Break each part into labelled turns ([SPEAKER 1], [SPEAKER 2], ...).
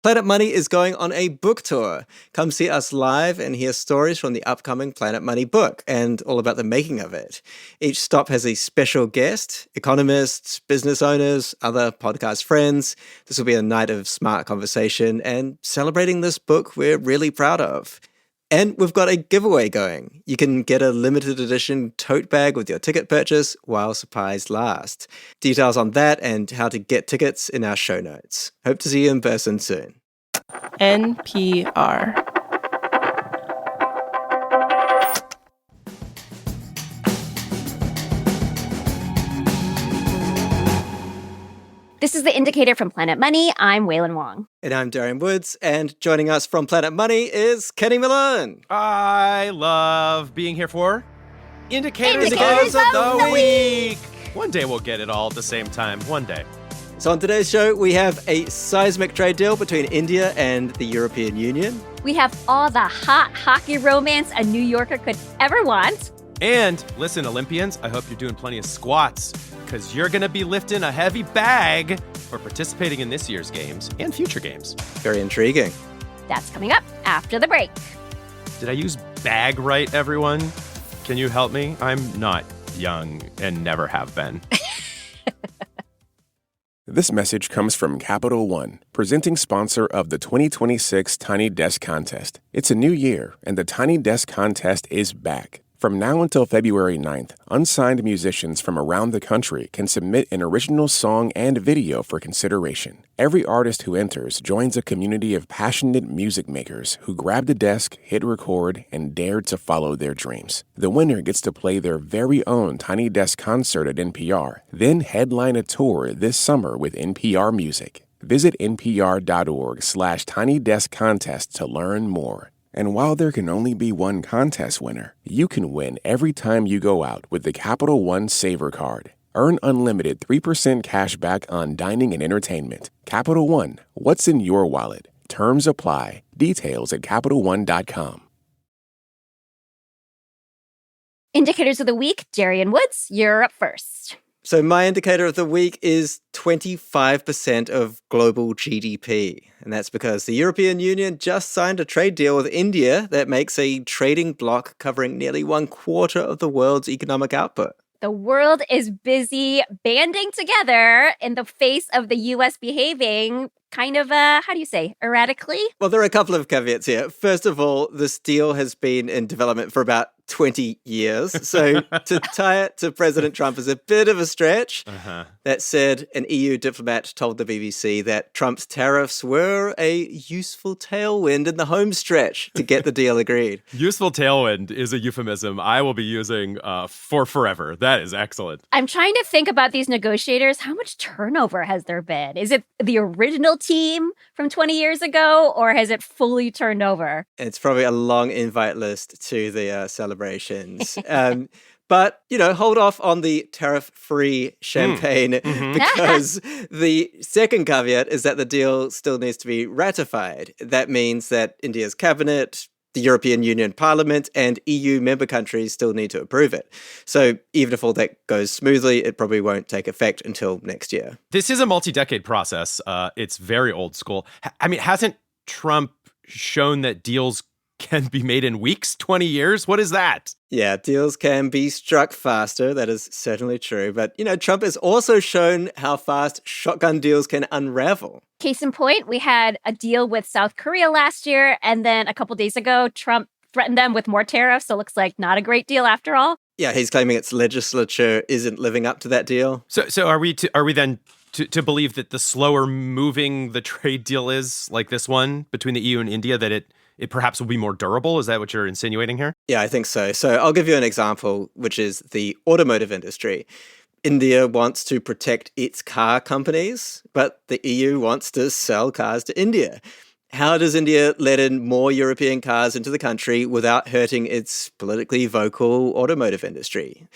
[SPEAKER 1] Planet Money is going on a book tour. Come see us live and hear stories from the upcoming Planet Money book and all about the making of it. Each stop has a special guest, economists, business owners, other podcast friends. This will be a night of smart conversation and celebrating this book we're really proud of. And we've got a giveaway going. You can get a limited edition tote bag with your ticket purchase while supplies last. Details on that and how to get tickets in our show notes. Hope to see you in person soon.
[SPEAKER 2] NPR.
[SPEAKER 3] This is The Indicator from Planet Money. I'm Wailin Wong.
[SPEAKER 1] And I'm Darian Woods, and joining us from Planet Money is Kenny Malone.
[SPEAKER 4] I love being here for Indicators of the Week. One day we'll get it all at the same time. One day.
[SPEAKER 1] So on today's show, we have a seismic trade deal between India and the European Union.
[SPEAKER 3] We have all the hot hockey romance a New Yorker could ever want.
[SPEAKER 4] And listen, Olympians, I hope you're doing plenty of squats, because you're going to be lifting a heavy bag for participating in this year's games and future games.
[SPEAKER 1] Very intriguing.
[SPEAKER 3] That's coming up after the break.
[SPEAKER 4] Did I use bag right, everyone? Can you help me? I'm not young and never have been.
[SPEAKER 5] This message comes from Capital One, presenting sponsor of the 2026 Tiny Desk Contest. It's a new year, and the Tiny Desk Contest is back. From now until February 9th, unsigned musicians from around the country can submit an original song and video for consideration. Every artist who enters joins a community of passionate music makers who grabbed a desk, hit record, and dared to follow their dreams. The winner gets to play their very own Tiny Desk concert at NPR, then headline a tour this summer with NPR Music. Visit npr.org/tinydeskcontest to learn more. And while there can only be one contest winner, you can win every time you go out with the Capital One Saver Card. Earn unlimited 3% cash back on dining and entertainment. Capital One, what's in your wallet? Terms apply. Details at CapitalOne.com.
[SPEAKER 3] Indicators of the Week, Darian Woods, you're up first.
[SPEAKER 1] So my indicator of the week is 25% of global GDP. And that's because the European Union just signed a trade deal with India that makes a trading bloc covering nearly 1/4 of the world's economic output.
[SPEAKER 3] The world is busy banding together in the face of the U.S. behaving kind of, erratically?
[SPEAKER 1] Well, there are a couple of caveats here. First of all, this deal has been in development for about 20 years. So to tie it to President Trump is a bit of a stretch. That said, an EU diplomat told the BBC that Trump's tariffs were a useful tailwind in the home stretch to get the deal agreed.
[SPEAKER 4] Useful tailwind is a euphemism I will be using for forever. That is excellent.
[SPEAKER 3] I'm trying to think about these negotiators. How much turnover has there been? Is it the original team from 20 years ago, or has it fully turned over?
[SPEAKER 1] It's probably a long invite list to the celebrations. But, hold off on the tariff-free champagne because the second caveat is that the deal still needs to be ratified. That means that India's cabinet, the European Union Parliament, and EU member countries still need to approve it. So even if all that goes smoothly, it probably won't take effect until next year.
[SPEAKER 4] This is a multi-decade process. It's very old school. I mean, hasn't Trump shown that deals can be made in weeks, 20 years? What is that?
[SPEAKER 1] Yeah, deals can be struck faster. That is certainly true. But, Trump has also shown how fast shotgun deals can unravel.
[SPEAKER 3] Case in point, we had a deal with South Korea last year, and then a couple days ago, Trump threatened them with more tariffs, so it looks like not a great deal after all.
[SPEAKER 1] Yeah, he's claiming its legislature isn't living up to that deal.
[SPEAKER 4] So are we then to believe that the slower moving the trade deal is, like this one between the EU and India, that it perhaps will be more durable? Is that what you're insinuating here?
[SPEAKER 1] Yeah, I think so. So I'll give you an example, which is the automotive industry. India wants to protect its car companies, but the EU wants to sell cars to India. How does India let in more European cars into the country without hurting its politically vocal automotive industry?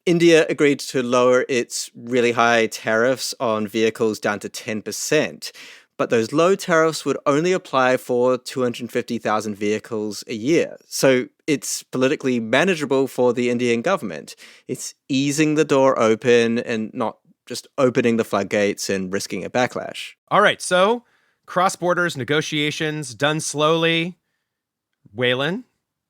[SPEAKER 1] India agreed to lower its really high tariffs on vehicles down to 10%. But those low tariffs would only apply for 250,000 vehicles a year. So it's politically manageable for the Indian government. It's easing the door open and not just opening the floodgates and risking a backlash.
[SPEAKER 4] All right, so cross borders, negotiations done slowly. Waylon,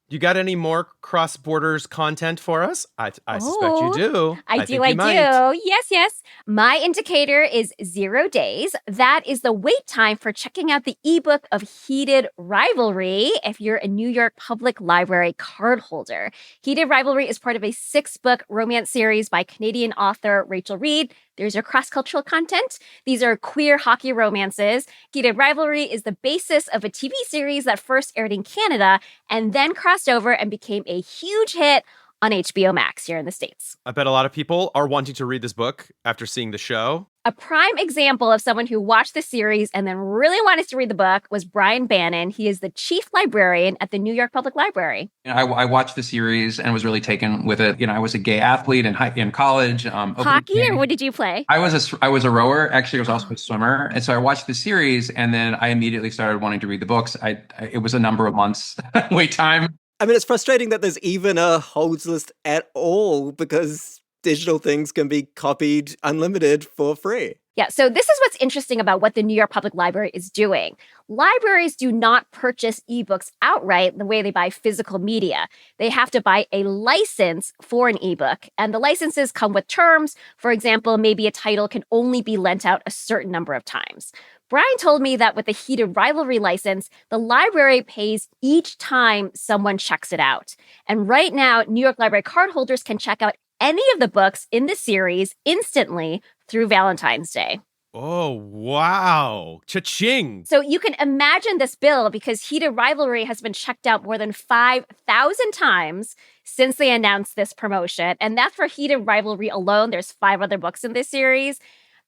[SPEAKER 4] you got any more cross borders content for us? I suspect you do.
[SPEAKER 3] I
[SPEAKER 4] think you might.
[SPEAKER 3] do. Yes. My indicator is 0 days. That is the wait time for checking out the ebook of Heated Rivalry if you're a New York Public Library card holder. Heated Rivalry is part of a 6-book romance series by Canadian author Rachel Reed. There's your cross-cultural content. These are queer hockey romances. Heated Rivalry is the basis of a TV series that first aired in Canada and then crossed over and became a huge hit on HBO Max here in the States.
[SPEAKER 4] I bet a lot of people are wanting to read this book after seeing the show.
[SPEAKER 3] A prime example of someone who watched the series and then really wanted to read the book was Brian Bannon. He is the chief librarian at the New York Public Library.
[SPEAKER 2] I watched the series and was really taken with it. I was a gay athlete in college.
[SPEAKER 3] Hockey, or what did you play?
[SPEAKER 2] I was a rower. Actually, I was also a swimmer. And so I watched the series, and then I immediately started wanting to read the books. It was a number of months wait time.
[SPEAKER 1] I mean, it's frustrating that there's even a holds list at all because digital things can be copied unlimited for free.
[SPEAKER 3] Yeah, so this is what's interesting about what the New York Public Library is doing. Libraries do not purchase ebooks outright the way they buy physical media. They have to buy a license for an ebook, and the licenses come with terms. For example, maybe a title can only be lent out a certain number of times. Brian told me that with the Heated Rivalry license, the library pays each time someone checks it out. And right now, New York Library card holders can check out any of the books in the series instantly through Valentine's Day.
[SPEAKER 4] Oh, wow. Cha-ching.
[SPEAKER 3] So you can imagine this bill because Heated Rivalry has been checked out more than 5,000 times since they announced this promotion. And that's for Heated Rivalry alone. There's 5 other books in this series.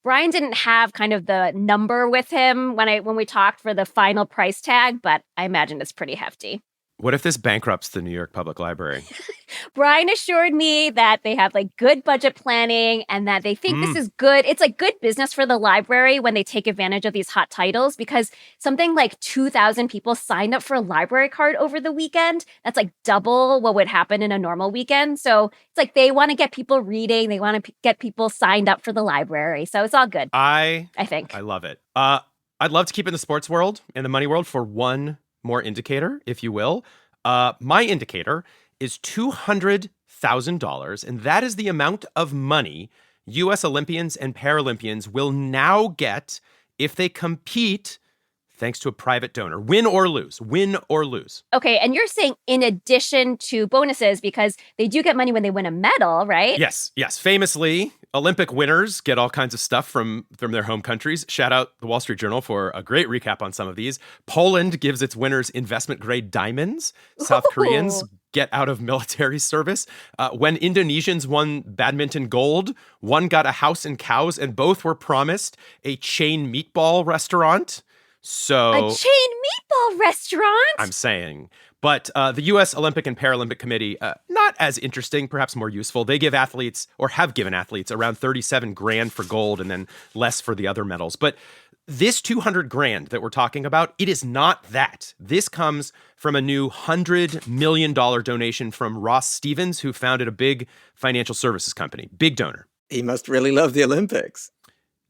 [SPEAKER 3] Brian didn't have kind of the number with him when we talked for the final price tag, but I imagine it's pretty hefty.
[SPEAKER 4] What if this bankrupts the New York Public Library?
[SPEAKER 3] Brian assured me that they have good budget planning and that they think this is good. It's good business for the library when they take advantage of these hot titles because something like 2,000 people signed up for a library card over the weekend. That's double what would happen in a normal weekend. So it's they want to get people reading. They want to get people signed up for the library. So it's all good. I think.
[SPEAKER 4] I love it. I'd love to keep in the sports world and the money world for one more indicator, if you will. My indicator is $200,000, and that is the amount of money U.S. Olympians and Paralympians will now get if they compete thanks to a private donor. Win or lose.
[SPEAKER 3] Okay, and you're saying in addition to bonuses because they do get money when they win a medal, right?
[SPEAKER 4] Yes. Famously, Olympic winners get all kinds of stuff from their home countries. Shout out the Wall Street Journal for a great recap on some of these. Poland gives its winners investment-grade diamonds. South Koreans get out of military service. When Indonesians won badminton gold, one got a house and cows, and both were promised a chain meatball restaurant. So
[SPEAKER 3] a chain meatball restaurant?
[SPEAKER 4] I'm saying. But the U.S. Olympic and Paralympic Committee, not as interesting, perhaps more useful. They give athletes, or have given athletes, around $37,000 for gold and then less for the other medals. But this $200,000 that we're talking about, it is not that. This comes from a new $100 million donation from Ross Stevens, who founded a big financial services company. Big donor.
[SPEAKER 1] He must really love the Olympics.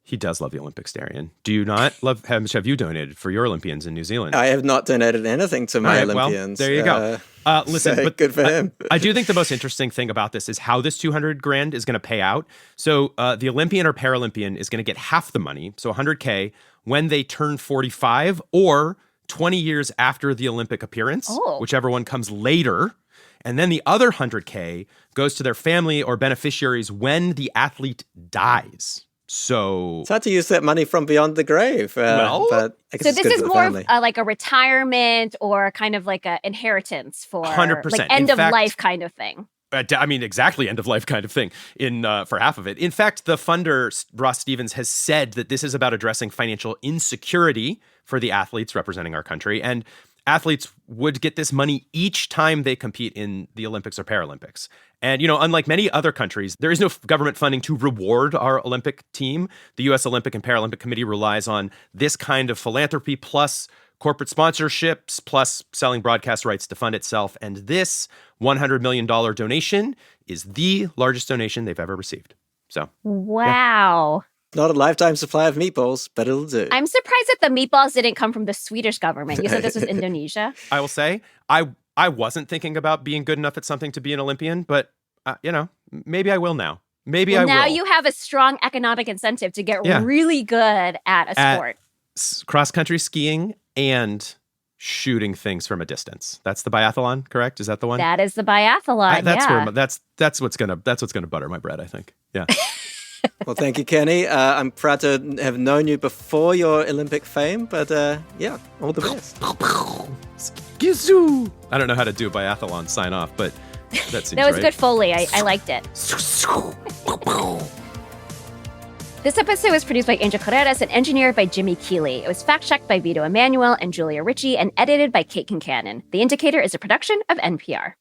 [SPEAKER 4] He does love the Olympics, Darian. Do you not love? How much have you donated for your Olympians in New Zealand?
[SPEAKER 1] I have not donated anything to my Olympians.
[SPEAKER 4] Well, there you go. Listen,
[SPEAKER 1] so
[SPEAKER 4] but
[SPEAKER 1] good for him.
[SPEAKER 4] I do think the most interesting thing about this is how this $200,000 is going to pay out. So the Olympian or Paralympian is going to get half the money, so $100K, when they turn 45 or 20 years after the Olympic appearance, whichever one comes later. And then the other $100K goes to their family or beneficiaries when the athlete dies. So
[SPEAKER 1] it's hard to use that money from beyond the grave. But I guess
[SPEAKER 3] so this is more of a retirement or kind of an inheritance for
[SPEAKER 4] 100%.
[SPEAKER 3] End of life kind of thing.
[SPEAKER 4] Exactly end of life kind of thing for half of it. In fact, the funder, Ross Stevens, has said that this is about addressing financial insecurity for the athletes representing our country. And athletes would get this money each time they compete in the Olympics or Paralympics. And, unlike many other countries, there is no government funding to reward our Olympic team. The U.S. Olympic and Paralympic Committee relies on this kind of philanthropy plus corporate sponsorships plus selling broadcast rights to fund itself. And this $100 million donation is the largest donation they've ever received. So,
[SPEAKER 3] wow.
[SPEAKER 1] Yeah. Not a lifetime supply of meatballs, but it'll do.
[SPEAKER 3] I'm surprised that the meatballs didn't come from the Swedish government. You said this was Indonesia.
[SPEAKER 4] I will say, I wasn't thinking about being good enough at something to be an Olympian, but, maybe I will now. Maybe I will.
[SPEAKER 3] Now you have a strong economic incentive to get really good at a sport.
[SPEAKER 4] Cross-country skiing and shooting things from a distance. That's the biathlon, correct? Is that the one?
[SPEAKER 3] That is the biathlon.
[SPEAKER 4] That's what's gonna butter my bread, I think. Yeah.
[SPEAKER 1] Well, thank you, Kenny. I'm proud to have known you before your Olympic fame, but all the best.
[SPEAKER 4] I don't know how to do a biathlon sign off, but that seems
[SPEAKER 3] that was
[SPEAKER 4] right.
[SPEAKER 3] good Foley. I liked it. This episode was produced by Angel Carreras and engineered by Jimmy Keeley. It was fact-checked by Vito Emanuel and Julia Ritchie and edited by Kate Kincannon. The Indicator is a production of NPR.